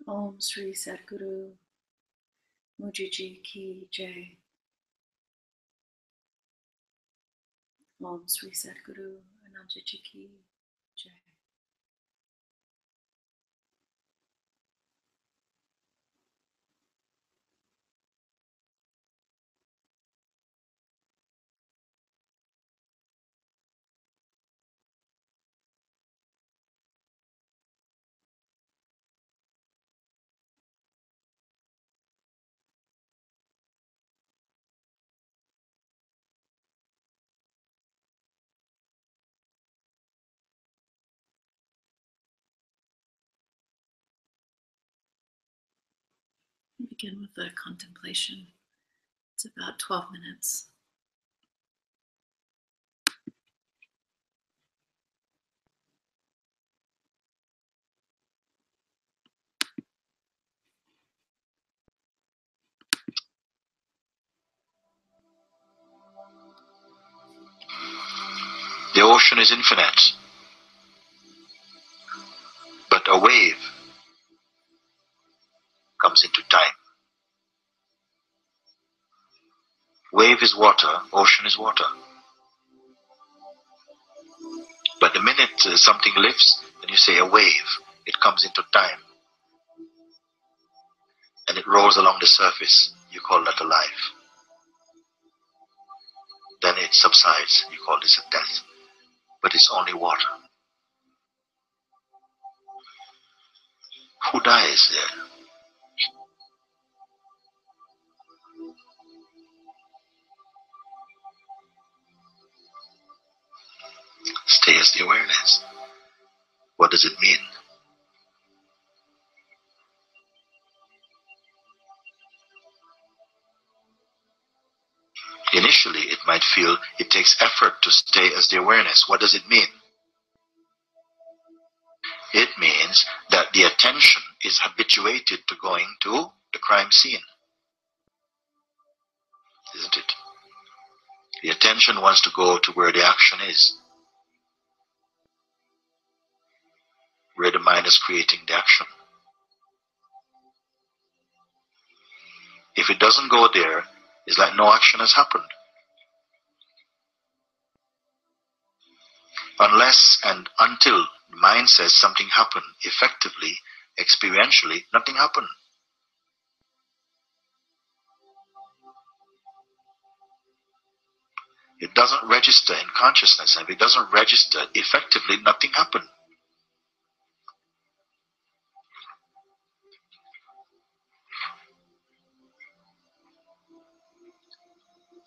Om Sri Sadguru Mujiji Ki Jai. Om Sri Sadguru Anantaji Ki Jai. We begin with the contemplation. It's about 12 minutes. The ocean is infinite, but a wave comes into time. Wave is water, ocean is water. But the minute something lifts, then you say a wave, it comes into time. And it rolls along the surface, you call that a life. Then it subsides, you call this a death. But it's only water. Who dies there? Stay as the awareness. What does it mean? Initially, it might feel it takes effort to stay as the awareness. What does it mean? It means that the attention is habituated to going to the crime scene. Isn't it? The attention wants to go to where the action is, where the mind is creating the action. If it doesn't go there, it's like no action has happened. Unless and until the mind says something happened, effectively, experientially, nothing happened. It doesn't register in consciousness, and if it doesn't register effectively, nothing happened.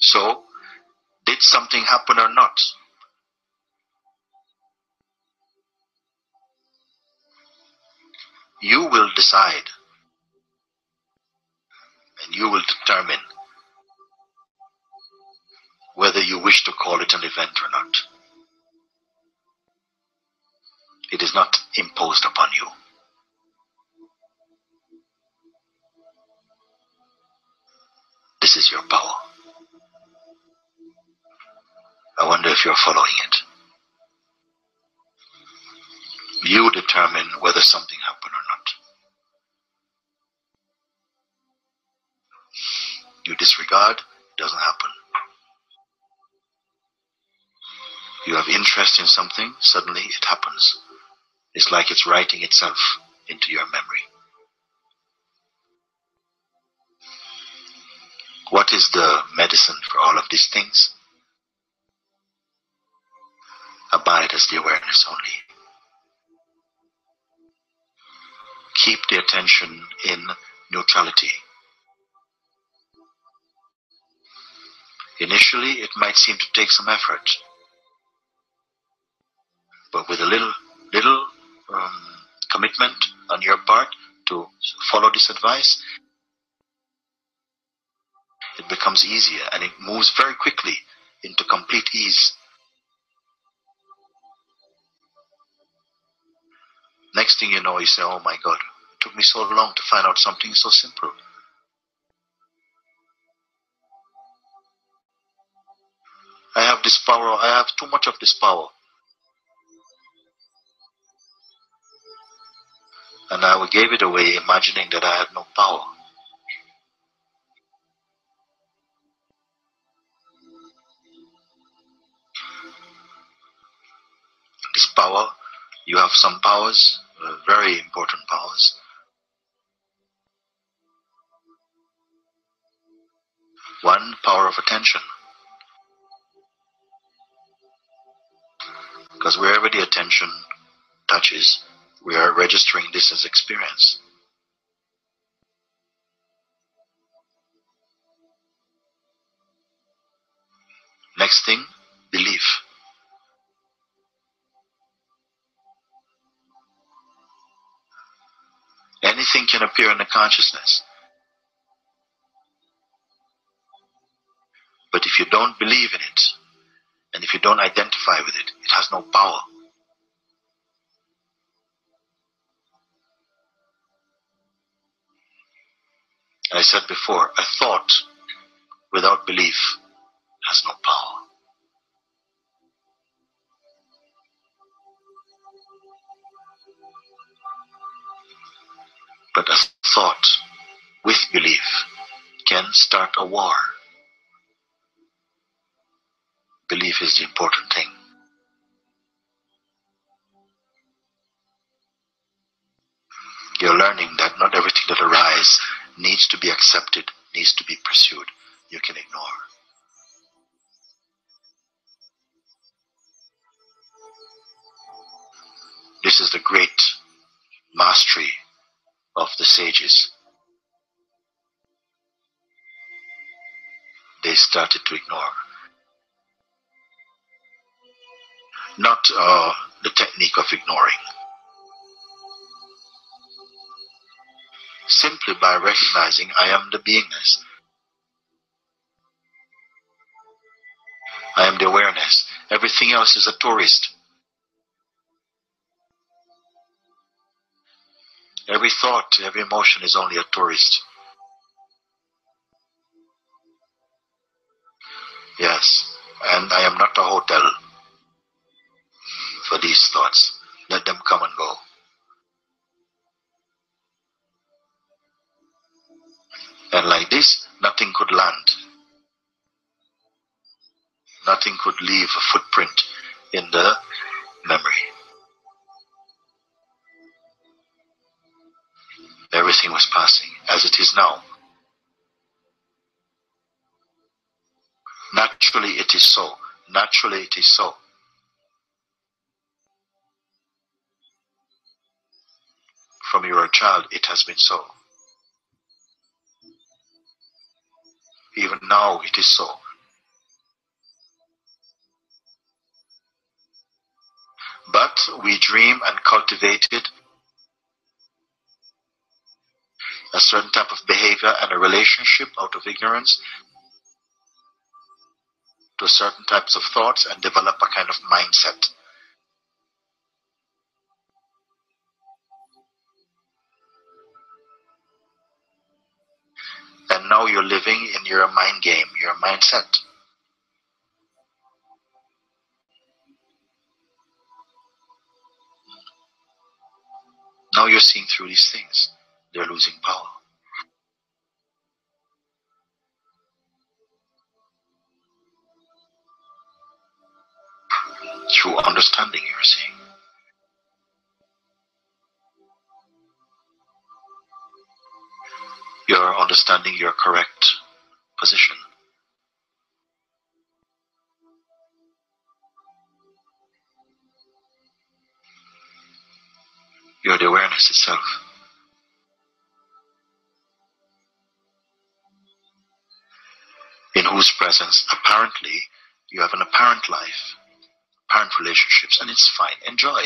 So, did something happen or not? You will decide, and you will determine whether you wish to call it an event or not. It is not imposed upon you. This is your power. I wonder if you're following it. You determine whether something happened or not. You disregard, it doesn't happen. You have interest in something, suddenly it happens. It's like it's writing itself into your memory. What is the medicine for all of these things? Abide as the awareness only. Keep the attention in neutrality. Initially, it might seem to take some effort, but with a little commitment on your part to follow this advice, it becomes easier and it moves very quickly into complete ease. Next thing you know, you say, oh my God, it took me so long to find out something so simple. I have this power, I have too much of this power. And I gave it away imagining that I had no power. This power, you have some powers, very important powers. One, power of attention. Because wherever the attention touches, we are registering this as experience. Next thing, belief. Anything can appear in the consciousness. But if you don't believe in it, and if you don't identify with it, it has no power. I said before, a thought without belief has no power. But a thought with belief can start a war. Belief is the important thing. You're learning that not everything that arises needs to be accepted, needs to be pursued. You can ignore. This is the great mastery of the sages. They started to ignore. Not the technique of ignoring. Simply by recognizing I am the beingness. I am the awareness. Everything else is a tourist. Every thought, every emotion is only a tourist. Yes, and I am not a hotel for these thoughts. Let them come and go. And like this, nothing could land. Nothing could leave a footprint in the memory. Everything was passing, as it is now. Naturally it is so. Naturally it is so. From you were a child, it has been so. Even now it is so. But we dream and cultivated a certain type of behavior and a relationship out of ignorance to certain types of thoughts and develop a kind of mindset. And now you're living in your mind game, your mindset. Now you're seeing through these things. They're losing power. Through understanding, you're seeing. You're understanding your correct position. You're the awareness itself. In whose presence, apparently, you have an apparent life, apparent relationships, and it's fine. Enjoy.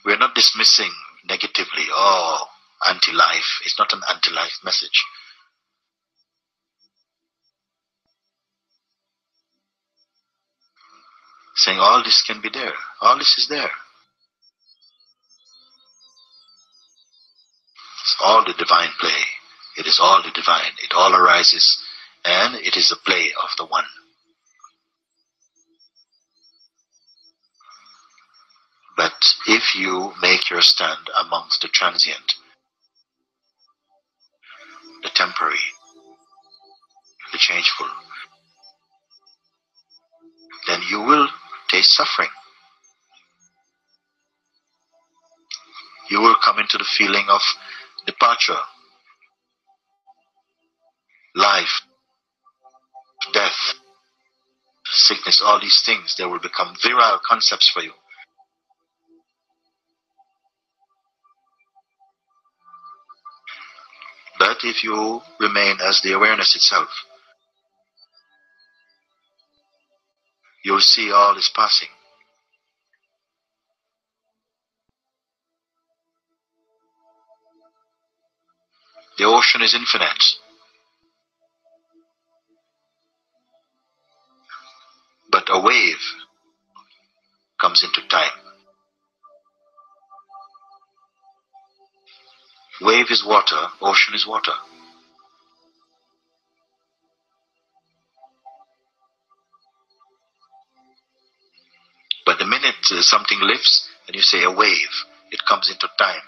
We're not dismissing negatively, oh, anti-life. It's not an anti-life message. Saying all this can be there. All this is there. It's all the divine play. It is all the divine. It all arises, and it is the play of the one. But if you make your stand amongst the transient, the temporary, the changeful, then you will taste suffering. You will come into the feeling of departure, life, death, sickness, all these things. They will become virile concepts for you. But if you remain as the awareness itself, you'll see all is passing. The ocean is infinite, but a wave comes into time. Wave is water, ocean is water. But the minute something lifts and you say a wave, it comes into time.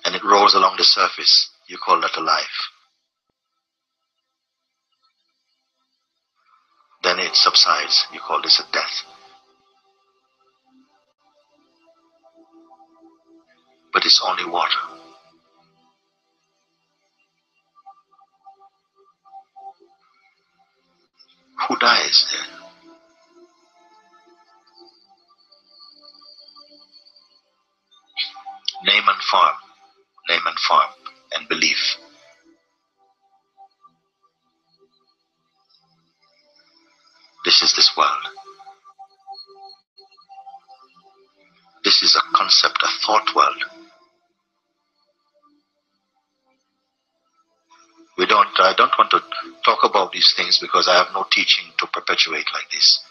And it rolls along the surface. You call that a life. Then it subsides. You call this a death. But it's only water. Who dies there? Name and form. Name and form. And belief. This is this world. This is a concept, a thought world. I don't want to talk about these things because I have no teaching to perpetuate like this.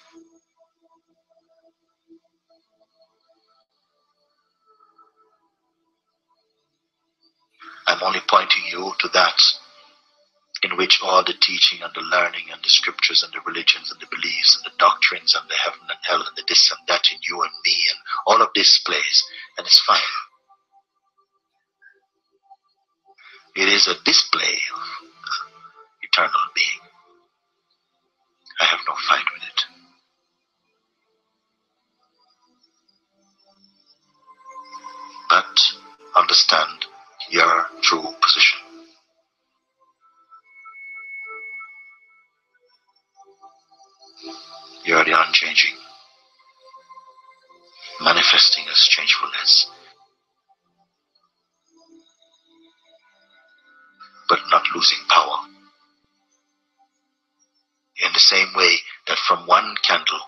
I'm only pointing you to that in which all the teaching and the learning and the scriptures and the religions and the beliefs and the doctrines and the heaven and hell and the this and that in you and me and all of this plays, and it's fine. It is a display of eternal being. I have no fight with it. But understand your true position. You are the unchanging, manifesting as changefulness, but not losing power. In the same way that from one candle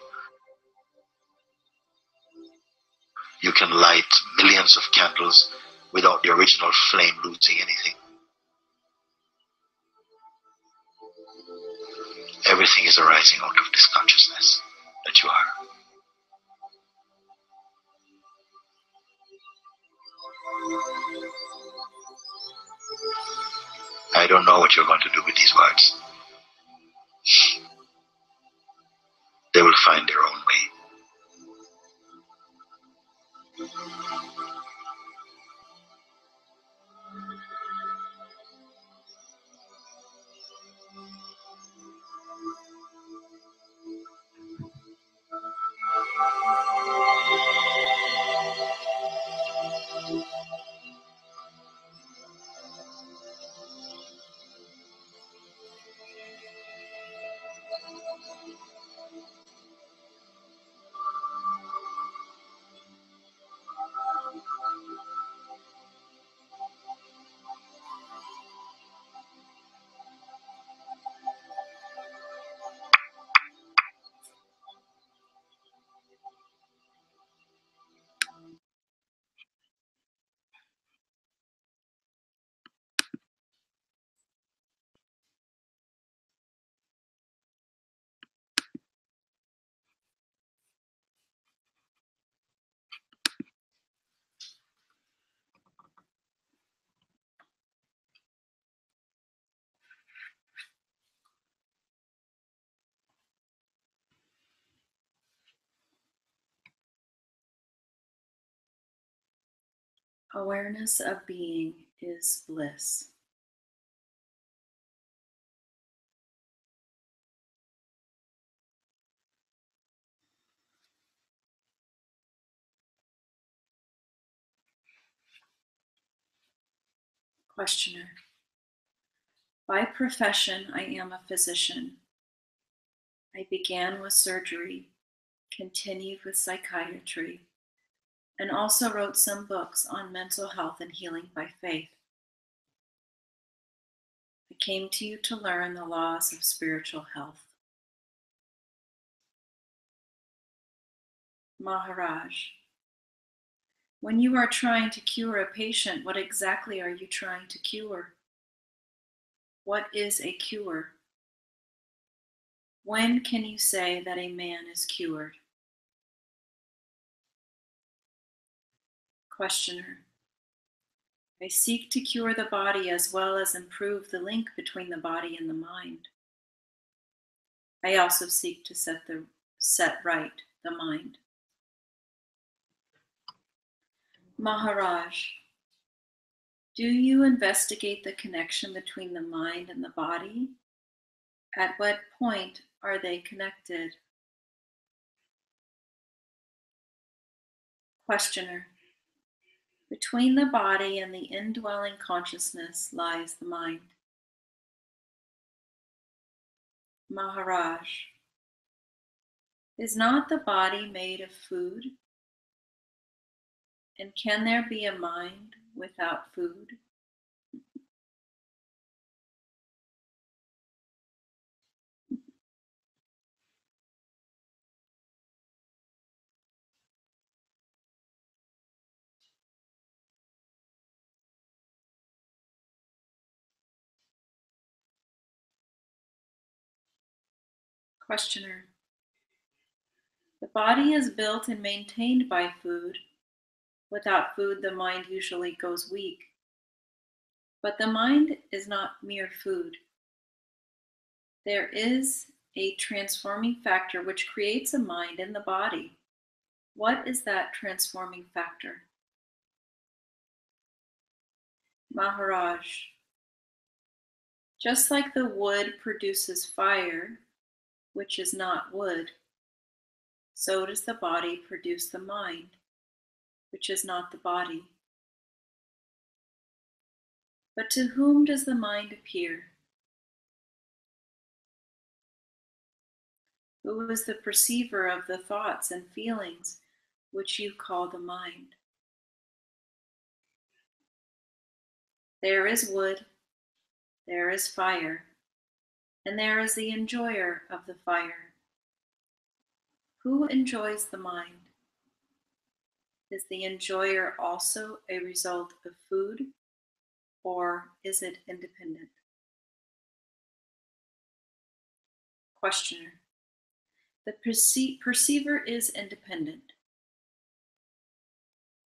you can light millions of candles without the original flame losing anything. Everything is arising out of this consciousness that you are. I don't know what you're going to do with these words. They will find their own way. Awareness of being is bliss. Questioner. By profession, I am a physician. I began with surgery, continued with psychiatry, and also wrote some books on mental health and healing by faith. I came to you to learn the laws of spiritual health. Maharaj, when you are trying to cure a patient, what exactly are you trying to cure? What is a cure? When can you say that a man is cured? Questioner. I seek to cure the body as well as improve the link between the body and the mind. I also seek to set right the mind. Maharaj, do you investigate the connection between the mind and the body? At what point are they connected? Questioner. Between the body and the indwelling consciousness lies the mind. Maharaj, is not the body made of food? And can there be a mind without food? Questioner. The body is built and maintained by food. Without food, the mind usually goes weak. But the mind is not mere food. There is a transforming factor which creates a mind in the body. What is that transforming factor? Maharaj, just like the wood produces fire, which is not wood, so does the body produce the mind, which is not the body. But to whom does the mind appear? Who is the perceiver of the thoughts and feelings which you call the mind? There is wood, there is fire, and there is the enjoyer of the fire. Who enjoys the mind? Is the enjoyer also a result of food, or is it independent? Questioner. The perceiver is independent.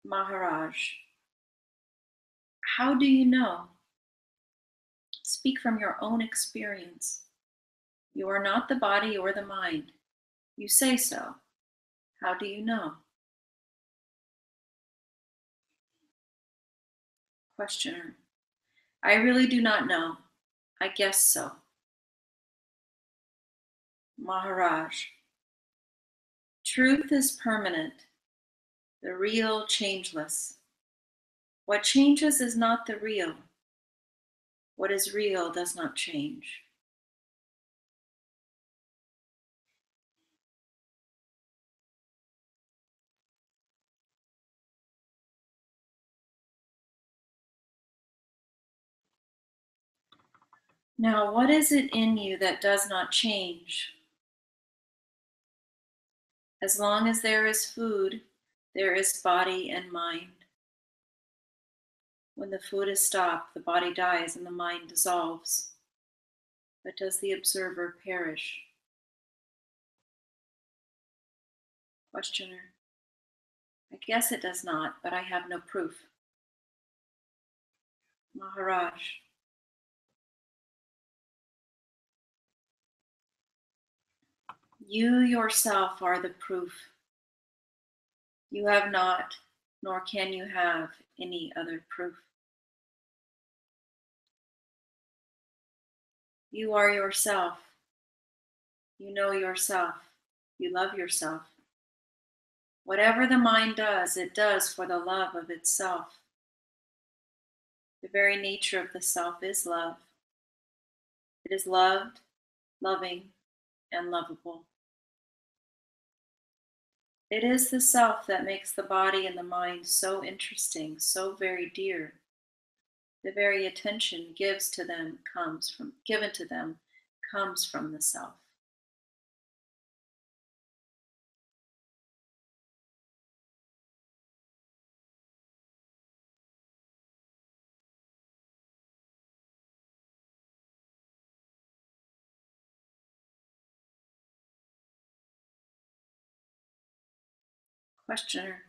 Maharaj, how do you know? Speak from your own experience. You are not the body or the mind. You say so. How do you know? Questioner. I really do not know. I guess so. Maharaj. Truth is permanent, the real changeless. What changes is not the real. What is real does not change. Now, what is it in you that does not change? As long as there is food, there is body and mind. When the food is stopped, the body dies and the mind dissolves. But does the observer perish? Questioner. I guess it does not, but I have no proof. Maharaj. You yourself are the proof. You have not nor can you have any other proof. You are yourself. You know yourself. You love yourself. Whatever the mind does, it does for the love of itself. The very nature of the self is love. It is loved, loving, and lovable. It is the self that makes the body and the mind so interesting, so very dear. The very attention given to them comes from the self. Questioner.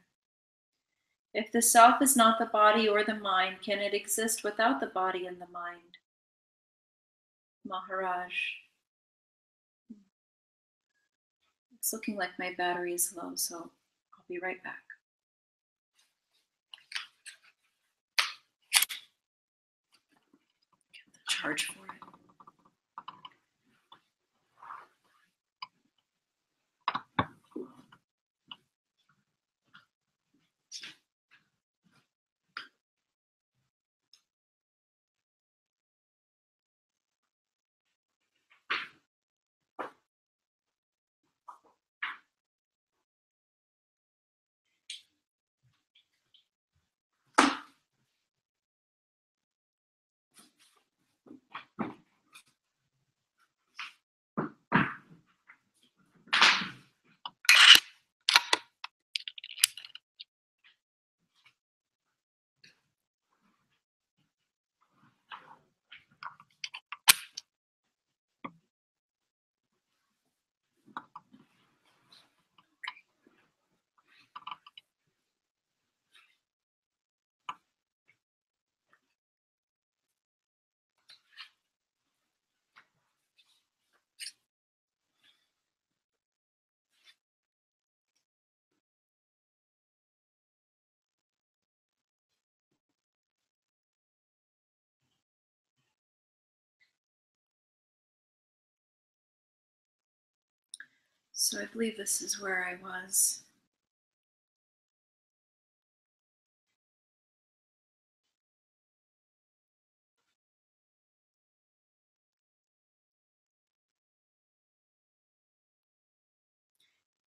If the self is not the body or the mind, can it exist without the body and the mind? Maharaj. It's looking like my battery is low, so I'll be right back. Get the charge for it. So I believe this is where I was.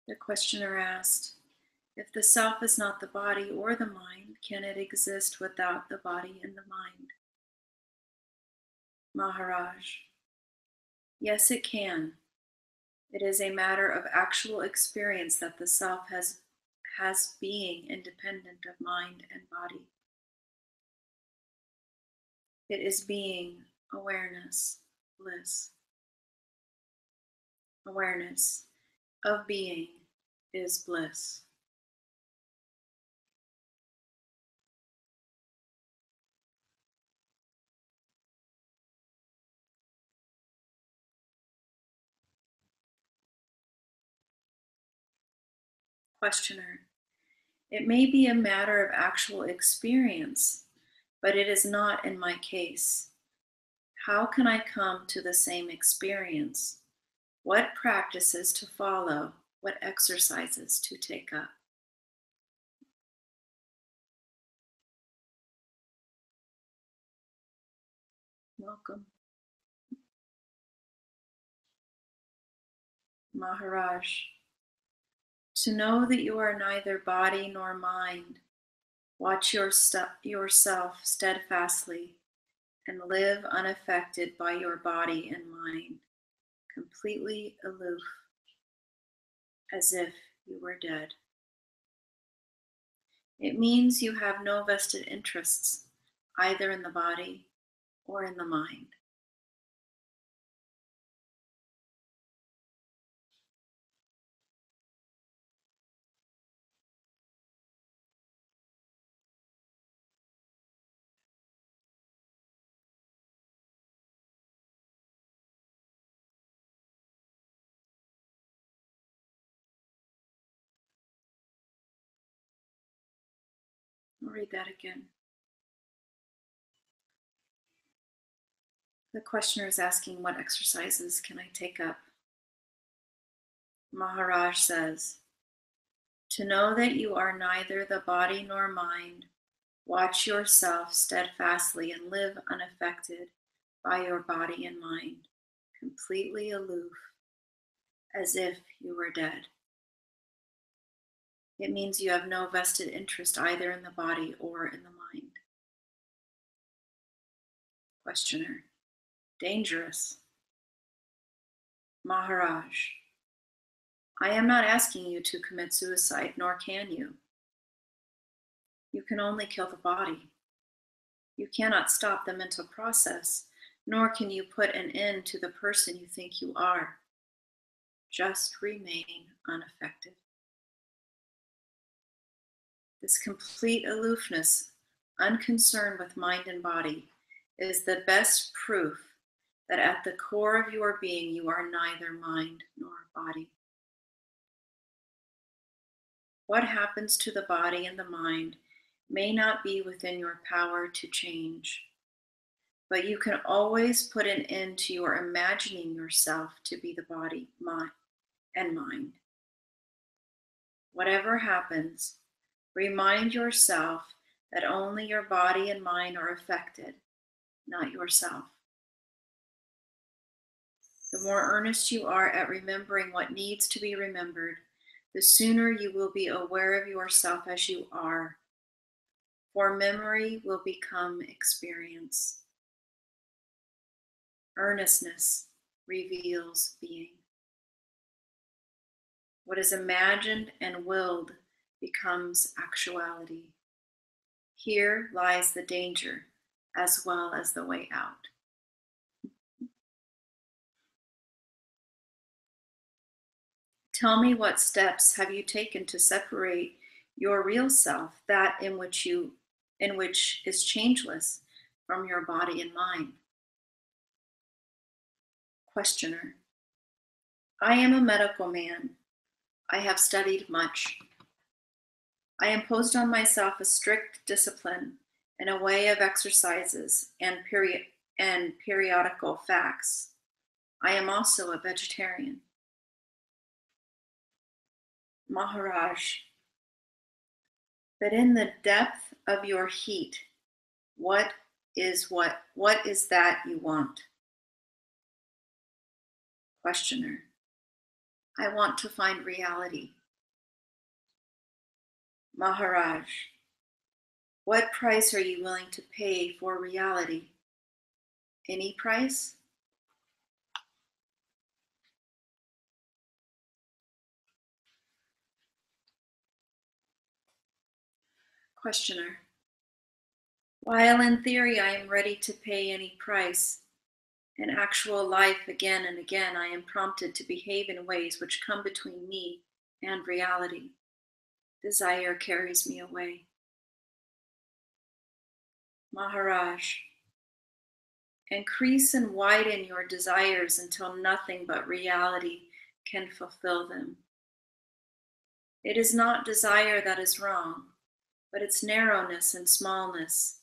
The questioner asked, if the self is not the body or the mind, can it exist without the body and the mind? Maharaj. Yes, it can. It is a matter of actual experience that the self has being independent of mind and body. It is being, awareness, bliss. Awareness of being is bliss. Questioner. It may be a matter of actual experience, but it is not in my case. How can I come to the same experience? What practices to follow? What exercises to take up? Welcome. Maharaj. To know that you are neither body nor mind, watch yourself steadfastly and live unaffected by your body and mind, completely aloof, as if you were dead. It means you have no vested interests, either in the body or in the mind. I'll read that again. The questioner is asking, what exercises can I take up? Maharaj says, to know that you are neither the body nor mind, watch yourself steadfastly and live unaffected by your body and mind, completely aloof, as if you were dead. It means you have no vested interest either in the body or in the mind. Questioner, dangerous. Maharaj, I am not asking you to commit suicide, nor can you. You can only kill the body. You cannot stop the mental process, nor can you put an end to the person you think you are. Just remain unaffected. This complete aloofness, unconcerned with mind and body, is the best proof that at the core of your being you are neither mind nor body. What happens to the body and the mind may not be within your power to change, but you can always put an end to your imagining yourself to be the body, mind, and mind. Whatever happens, remind yourself that only your body and mind are affected, not yourself. The more earnest you are at remembering what needs to be remembered, the sooner you will be aware of yourself as you are, for memory will become experience. Earnestness reveals being. What is imagined and willed becomes actuality. Here lies the danger as well as the way out. Tell me, what steps have you taken to separate your real self, that in which is changeless, from your body and mind? Questioner, I am a medical man. I have studied much. I imposed on myself a strict discipline and a way of exercises and periodical facts. I am also a vegetarian. Maharaj, but in the depth of your heat, what is that you want? Questioner, I want to find reality. Maharaj, what price are you willing to pay for reality? Any price? Questioner, while in theory I am ready to pay any price, in actual life again and again I am prompted to behave in ways which come between me and reality. Desire carries me away. Maharaj, increase and widen your desires until nothing but reality can fulfill them. It is not desire that is wrong, but its narrowness and smallness.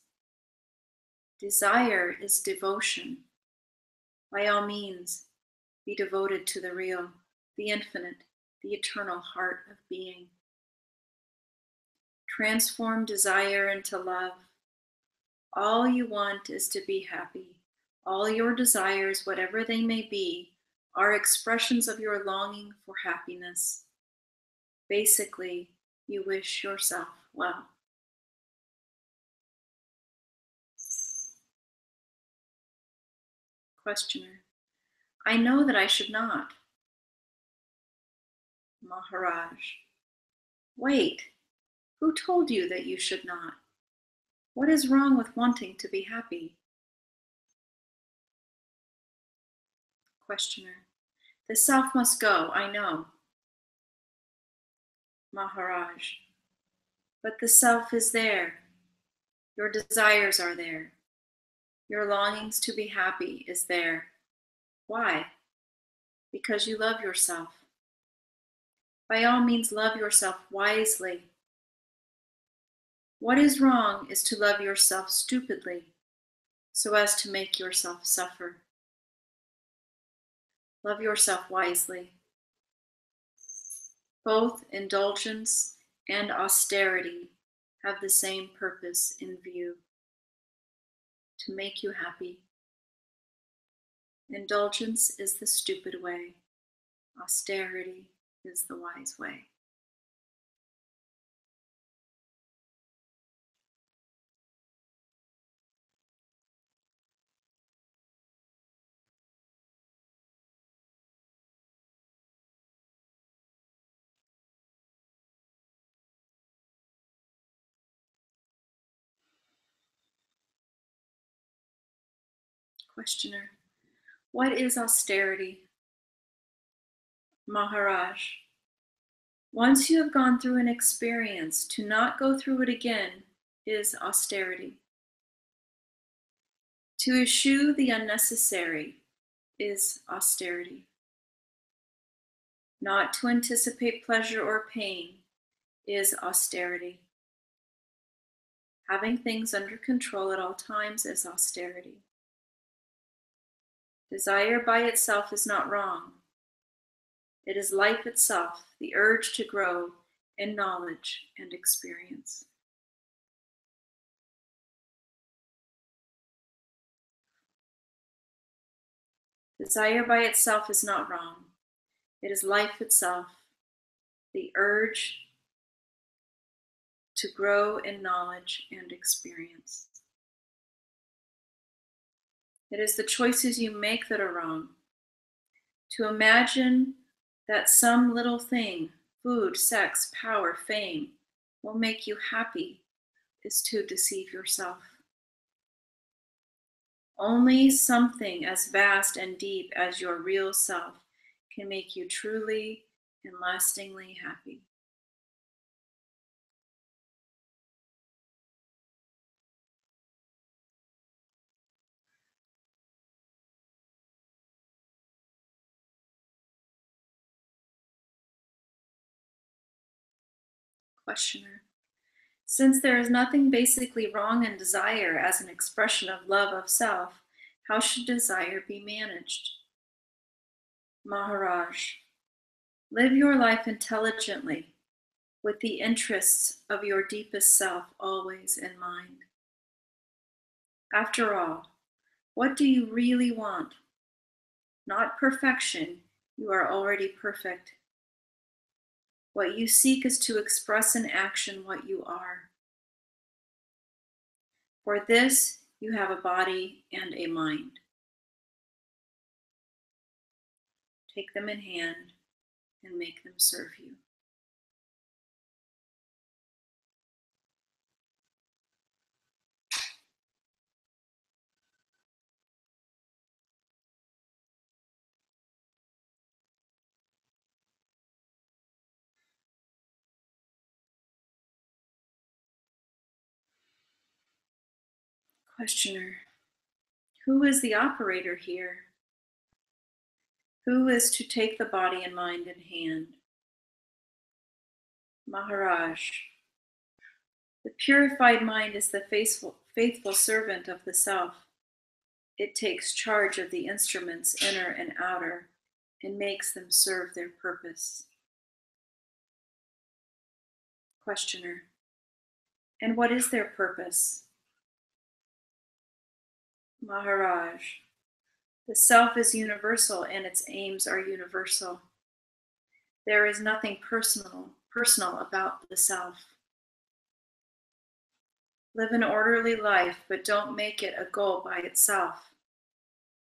Desire is devotion. By all means, be devoted to the real, the infinite, the eternal heart of being. Transform desire into love. All you want is to be happy. All your desires, whatever they may be, are expressions of your longing for happiness. Basically, you wish yourself well. Questioner, I know that I should not. Maharaj, wait, who told you that you should not? What is wrong with wanting to be happy? Questioner, the self must go, I know. Maharaj, but the self is there. Your desires are there. Your longings to be happy is there. Why? Because you love yourself. By all means, love yourself wisely. What is wrong is to love yourself stupidly, so as to make yourself suffer. Love yourself wisely. Both indulgence and austerity have the same purpose in view: to make you happy. Indulgence is the stupid way. Austerity is the wise way. Questioner: what is austerity? Maharaj: once you have gone through an experience, to not go through it again is austerity. To eschew the unnecessary is austerity. Not to anticipate pleasure or pain is austerity. Having things under control at all times is austerity. Desire by itself is not wrong. It is life itself, the urge to grow in knowledge and experience. Desire by itself is not wrong. It is life itself, the urge to grow in knowledge and experience. It is the choices you make that are wrong. To imagine that some little thing, food, sex, power, fame, will make you happy is to deceive yourself. Only something as vast and deep as your real self can make you truly and lastingly happy. Questioner: since there is nothing basically wrong in desire as an expression of love of self, how should desire be managed? Maharaj: live your life intelligently, with the interests of your deepest self always in mind. After all, what do you really want? Not perfection, you are already perfect. What you seek is to express in action what you are. For this, you have a body and a mind. Take them in hand and make them serve you. Questioner: who is the operator here? Who is to take the body and mind in hand? Maharaj: the purified mind is the faithful servant of the self. It takes charge of the instruments, inner and outer, and makes them serve their purpose. Questioner: and what is their purpose? Maharaj: the self is universal and its aims are universal. There is nothing personal about the self. Live an orderly life, but don't make it a goal by itself.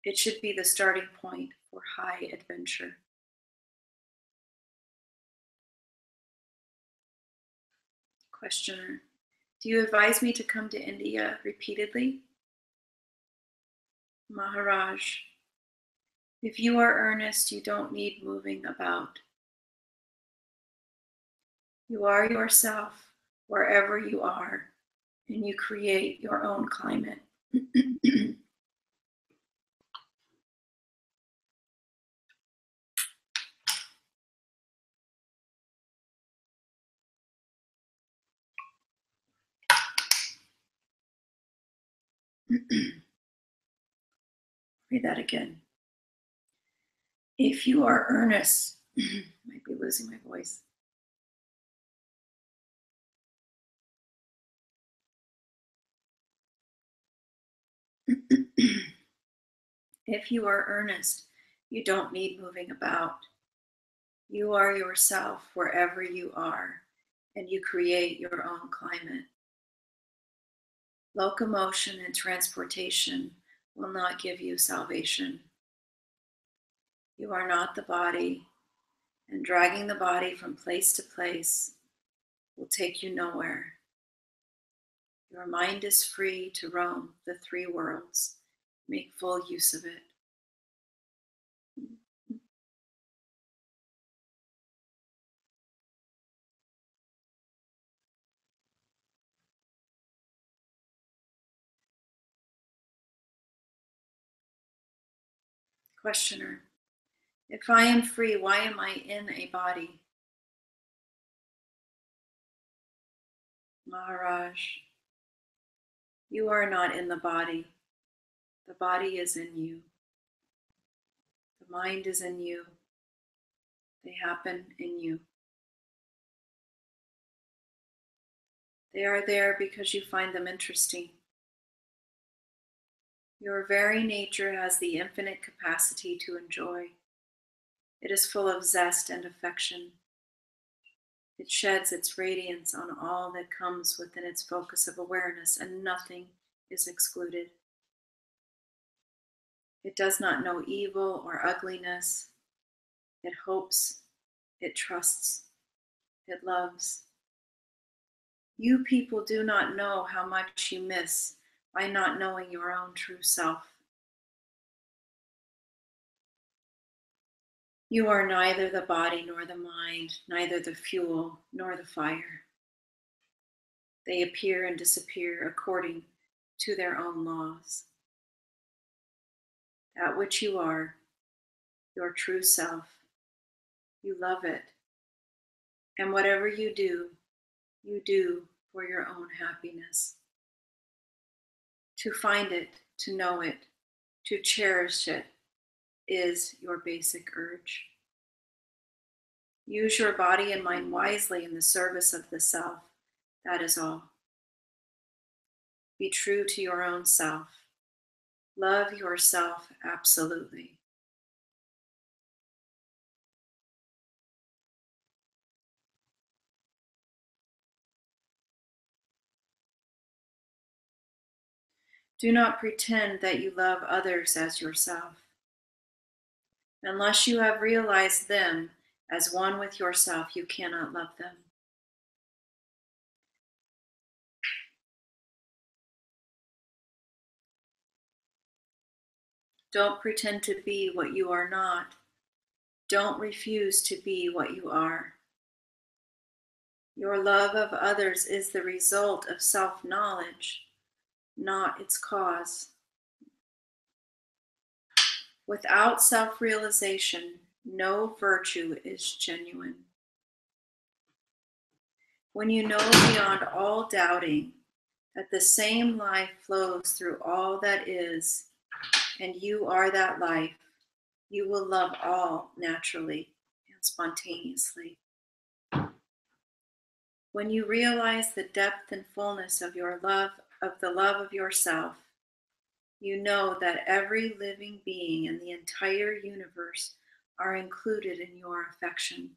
It should be the starting point for high adventure. Questioner: do you advise me to come to India repeatedly? Maharaj: if you are earnest, you don't need moving about. You are yourself wherever you are, and you create your own climate. Read that again. If you are earnest, might be losing my voice. If you are earnest, you don't need moving about. You are yourself wherever you are, and you create your own climate. Locomotion and transportation will not give you salvation. You are not the body, and dragging the body from place to place will take you nowhere. Your mind is free to roam the three worlds. Make full use of it. Questioner. If I am free, why am I in a body? Maharaj. You are not in the body. The body is in you. The mind is in you. They happen in you. They are there because you find them interesting. Your very nature has the infinite capacity to enjoy. It is full of zest and affection. It sheds its radiance on all that comes within its focus of awareness, and nothing is excluded. It does not know evil or ugliness. It hopes, it trusts, it loves. You people do not know how much you miss by not knowing your own true self. You are neither the body nor the mind, neither the fuel nor the fire. They appear and disappear according to their own laws. That which you are, your true self, you love it. And whatever you do for your own happiness. To find it, to know it, to cherish it is your basic urge. Use your body and mind wisely in the service of the self. That is all. Be true to your own self. Love yourself absolutely. Do not pretend that you love others as yourself. Unless you have realized them as one with yourself, you cannot love them. Don't pretend to be what you are not. Don't refuse to be what you are. Your love of others is the result of self-knowledge, not its cause. Without self-realization, no virtue is genuine. When you know beyond all doubting that the same life flows through all that is, and you are that life, you will love all naturally and spontaneously. When you realize the depth and fullness of your love, of the love of yourself, you know that every living being in the entire universe are included in your affection.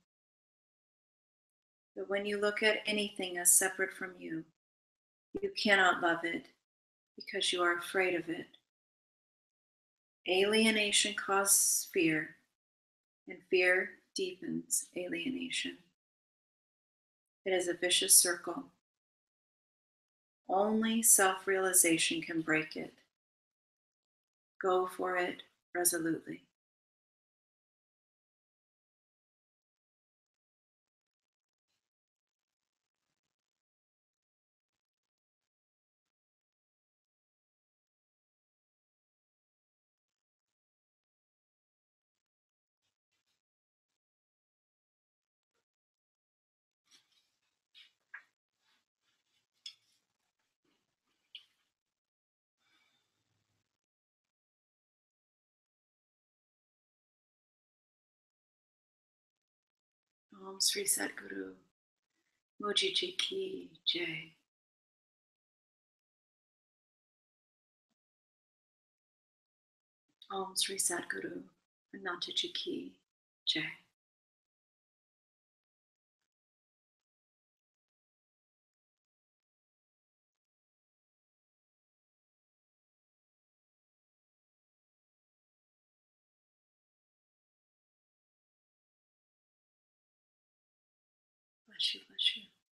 But when you look at anything as separate from you, you cannot love it because you are afraid of it. Alienation causes fear, and fear deepens alienation. It is a vicious circle. Only self-realization can break it. Go for it resolutely. Om Sri Sadguru Mujiji Ki Jai. Om Sri Sadguru Anantaji Ki Jai. Bless you, bless you.